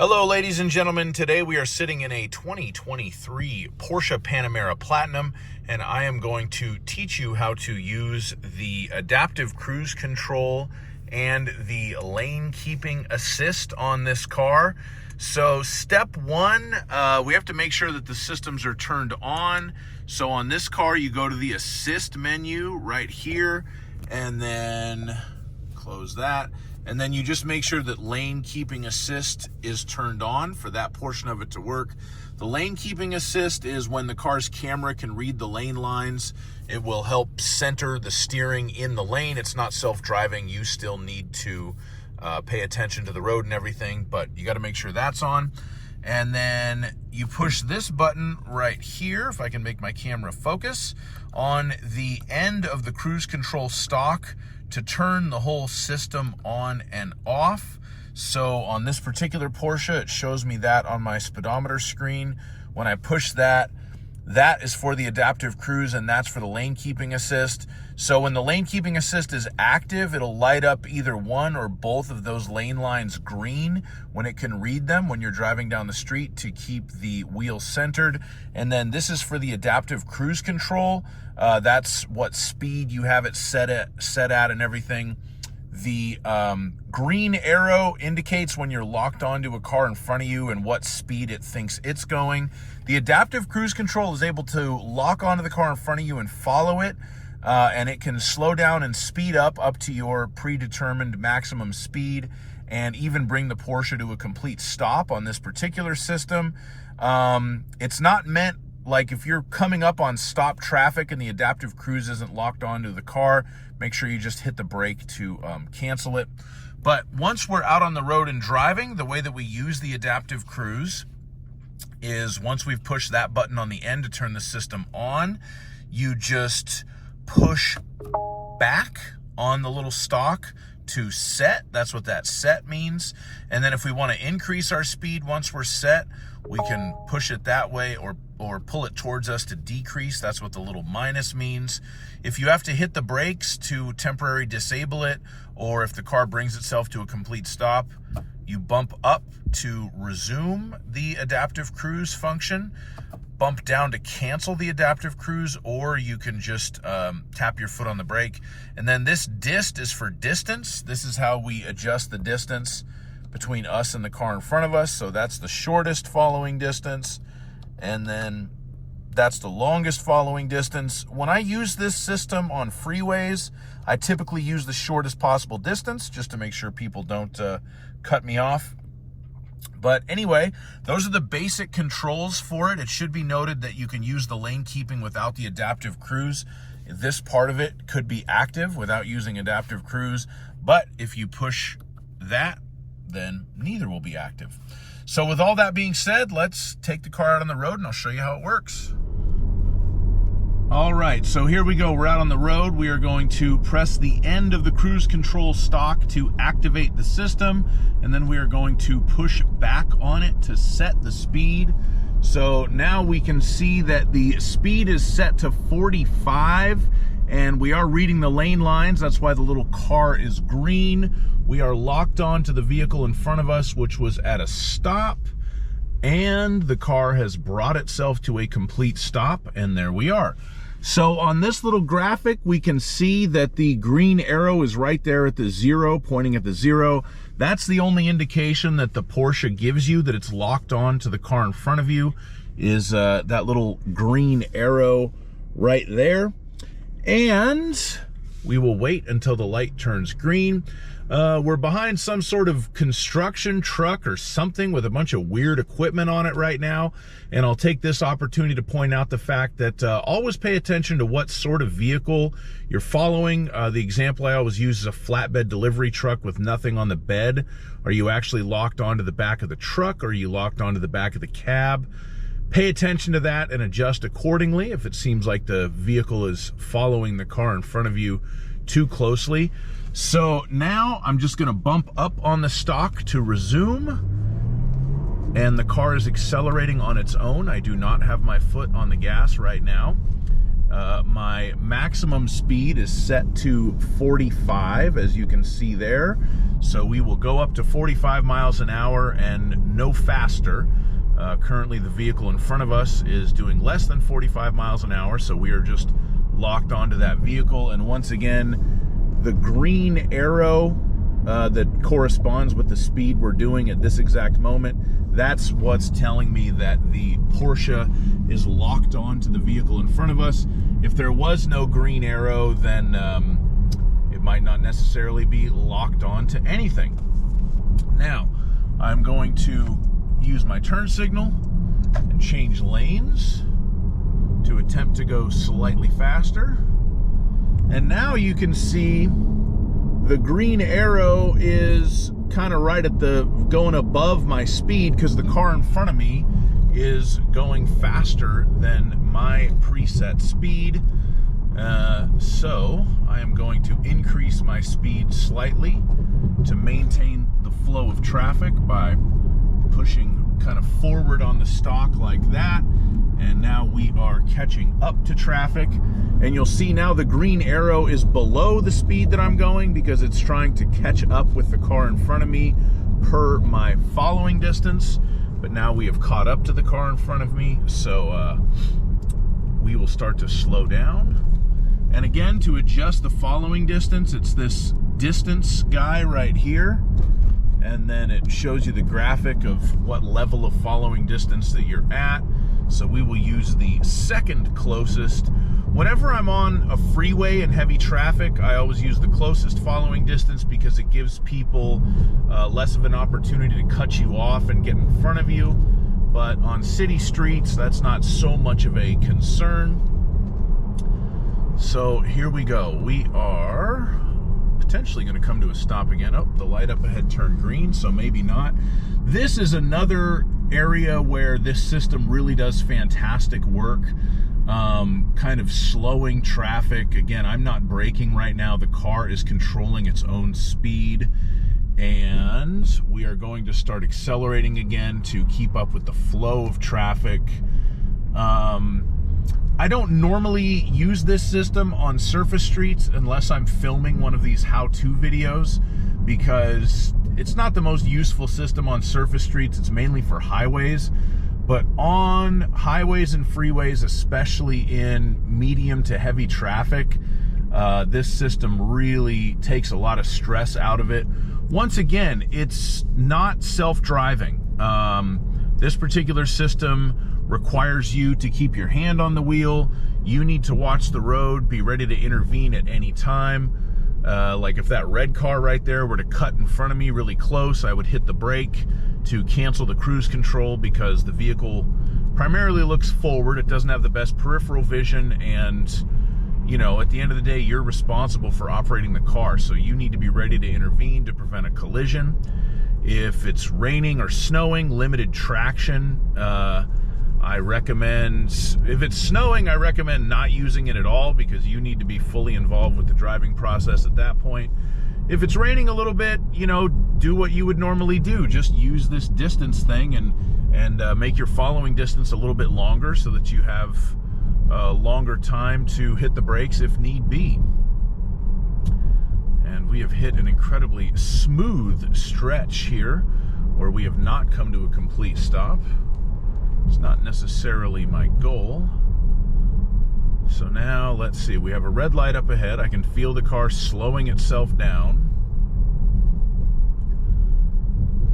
Hello, ladies and gentlemen. Today we are sitting in a 2023 Porsche Panamera Platinum, and I am going to teach you how to use the adaptive cruise control and the lane keeping assist on this car. So step one, we have to make sure that the systems are turned on. So on this car, you go to the assist menu right here, and then close that. And then you just make sure that lane keeping assist is turned on for that portion of it to work. The lane keeping assist is when the car's camera can read the lane lines. It will help center the steering in the lane. It's not self-driving. You still need to pay attention to the road and everything, but you got to make sure that's on. And then you push this button right here, if I can make my camera focus, on the end of the cruise control stalk to turn the whole system on and off. So on this particular Porsche, it shows me that on my speedometer screen. When I push that, that is for the adaptive cruise, and that's for the lane keeping assist. So when the lane keeping assist is active, it'll light up either one or both of those lane lines green when it can read them when you're driving down the street to keep the wheel centered. And then this is for the adaptive cruise control. That's what speed you have it set at and everything. The green arrow indicates when you're locked onto a car in front of you and what speed it thinks it's going. The adaptive cruise control is able to lock onto the car in front of you and follow it, and it can slow down and speed up to your predetermined maximum speed, and even bring the Porsche to a complete stop on this particular system. It's not meant, like if you're coming up on stop traffic and the adaptive cruise isn't locked onto the car, make sure you just hit the brake to cancel it. But once we're out on the road and driving, the way that we use the adaptive cruise is once we've pushed that button on the end to turn the system on, you just push back on the little stalk to set. That's what that set means. And then if we want to increase our speed once we're set, we can push it that way or pull it towards us to decrease. That's what the little minus means. If you have to hit the brakes to temporarily disable it, or if the car brings itself to a complete stop, you bump up to resume the adaptive cruise function, bump down to cancel the adaptive cruise, or you can just tap your foot on the brake. And then this dist is for distance. This is how we adjust the distance between us and the car in front of us. So that's the shortest following distance, and then that's the longest following distance. When I use this system on freeways, I typically use the shortest possible distance just to make sure people don't cut me off. But anyway, those are the basic controls for it. It should be noted that you can use the lane keeping without the adaptive cruise. This part of it could be active without using adaptive cruise, but if you push that, then neither will be active. So with all that being said, let's take the car out on the road and I'll show you how it works. All right, so here we go. We're out on the road. We are going to press the end of the cruise control stalk to activate the system, and then we are going to push back on it to set the speed. So now we can see that the speed is set to 45, and we are reading the lane lines. That's why the little car is green. We are locked onto the vehicle in front of us, which was at a stop, and the car has brought itself to a complete stop, and there we are. So on this little graphic, we can see that the green arrow is right there at the 0, pointing at the 0. That's the only indication that the Porsche gives you that it's locked on to the car in front of you, is that little green arrow right there. And we will wait until the light turns green. We're behind some sort of construction truck or something with a bunch of weird equipment on it right now. And I'll take this opportunity to point out the fact that always pay attention to what sort of vehicle you're following. The example I always use is a flatbed delivery truck with nothing on the bed. Are you actually locked onto the back of the truck, or are you locked onto the back of the cab? Pay attention to that and adjust accordingly if it seems like the vehicle is following the car in front of you too closely. So now I'm just going to bump up on the stalk to resume, and the car is accelerating on its own. I do not have my foot on the gas right now. My maximum speed is set to 45, as you can see there. So we will go up to 45 miles an hour and no faster. Currently the vehicle in front of us is doing less than 45 miles an hour, so we are just locked onto that vehicle. And once again, the green arrow that corresponds with the speed we're doing at this exact moment, that's what's telling me that the Porsche is locked onto the vehicle in front of us. If there was no green arrow, then it might not necessarily be locked onto anything. Now, I'm going to use my turn signal and change lanes to attempt to go slightly faster. And now you can see the green arrow is kind of right at the going above my speed because the car in front of me is going faster than my preset speed. So I am going to increase my speed slightly to maintain the flow of traffic by pushing kind of forward on the stalk like that. And now we are catching up to traffic. And you'll see now the green arrow is below the speed that I'm going because it's trying to catch up with the car in front of me per my following distance. But now we have caught up to the car in front of me, so we will start to slow down. And again, to adjust the following distance, it's this distance guy right here. And then it shows you the graphic of what level of following distance that you're at. So we will use the second closest. Whenever I'm on a freeway and heavy traffic, I always use the closest following distance because it gives people less of an opportunity to cut you off and get in front of you. But on city streets, that's not so much of a concern. So here we go. We are potentially going to come to a stop again. Oh, the light up ahead turned green, so maybe not. This is another area where this system really does fantastic work, kind of slowing traffic. Again, I'm not braking right now. The car is controlling its own speed, and we are going to start accelerating again to keep up with the flow of traffic. I don't normally use this system on surface streets unless I'm filming one of these how-to videos, because it's not the most useful system on surface streets. It's mainly for highways. But on highways and freeways, especially in medium to heavy traffic, this system really takes a lot of stress out of it. Once again, it's not self-driving. This particular system requires you to keep your hand on the wheel. You need to watch the road, be ready to intervene at any time. Like if that red car right there were to cut in front of me really close, I would hit the brake to cancel the cruise control because the vehicle primarily looks forward. It doesn't have the best peripheral vision, and you know, at the end of the day, you're responsible for operating the car, so you need to be ready to intervene to prevent a collision. If it's raining or snowing, limited traction, I recommend, if it's snowing, I recommend not using it at all because you need to be fully involved with the driving process at that point. If it's raining a little bit, you know, do what you would normally do. Just use this distance thing and make your following distance a little bit longer so that you have longer time to hit the brakes if need be. And we have hit an incredibly smooth stretch here where we have not come to a complete stop. It's not necessarily my goal. So now, let's see, we have a red light up ahead. I can feel the car slowing itself down.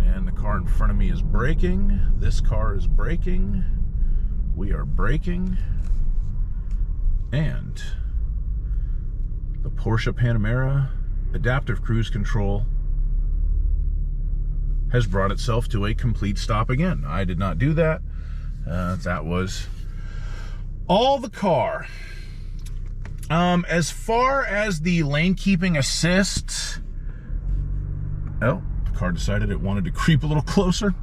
And the car in front of me is braking. This car is braking. We are braking. And the Porsche Panamera adaptive cruise control has brought itself to a complete stop again. I did not do that. That was all the car. As far as the lane keeping assist, oh, the car decided it wanted to creep a little closer.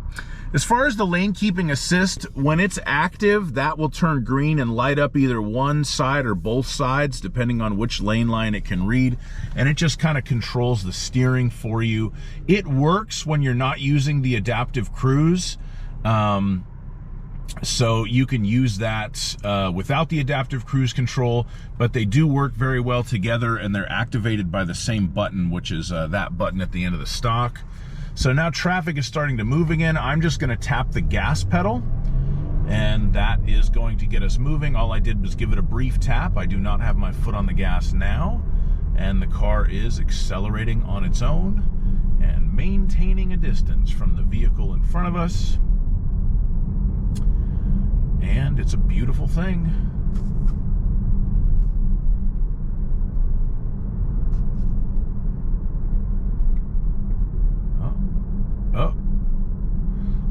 As far as the lane keeping assist, when it's active, that will turn green and light up either one side or both sides, depending on which lane line it can read. And it just kind of controls the steering for you. It works when you're not using the adaptive cruise. So you can use that without the adaptive cruise control, but they do work very well together, and they're activated by the same button, which is that button at the end of the stock. So now traffic is starting to move again. I'm just going to tap the gas pedal, and that is going to get us moving. All I did was give it a brief tap. I do not have my foot on the gas now, and the car is accelerating on its own and maintaining a distance from the vehicle in front of us. And it's a beautiful thing. Oh,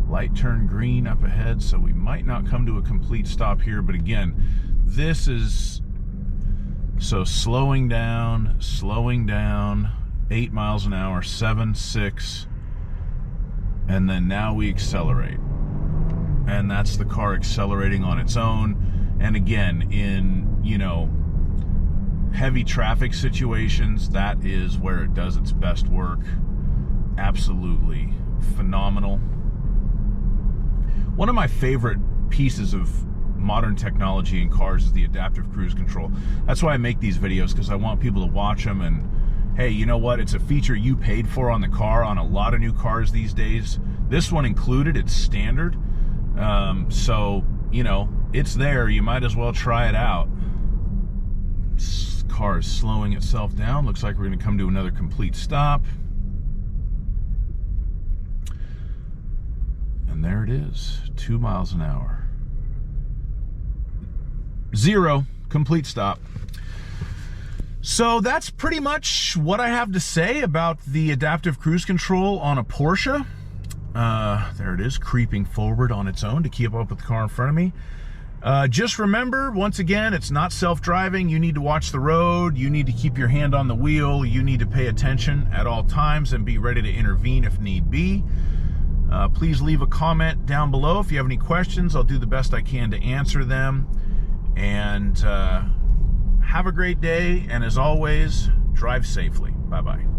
light turned green up ahead, so we might not come to a complete stop here. But again, this is so slowing down, 8 miles an hour, 7, 6, and then now we accelerate. And that's the car accelerating on its own. And again, in, you know, heavy traffic situations, that is where it does its best work. Absolutely phenomenal. One of my favorite pieces of modern technology in cars is the adaptive cruise control. That's why I make these videos, because I want people to watch them. And hey, you know what? It's a feature you paid for on the car on a lot of new cars these days. This one included, it's standard. So, you know, it's there. You might as well try it out. This car is slowing itself down. Looks like we're going to come to another complete stop. And there it is, 2 miles an hour. 0, complete stop. So that's pretty much what I have to say about the adaptive cruise control on a Porsche. There it is, creeping forward on its own to keep up with the car in front of me. Just remember, once again, it's not self-driving. You need to watch the road. You need to keep your hand on the wheel. You need to pay attention at all times and be ready to intervene if need be. Please leave a comment down below if you have any questions. I'll do the best I can to answer them. And have a great day. And as always, drive safely. Bye-bye.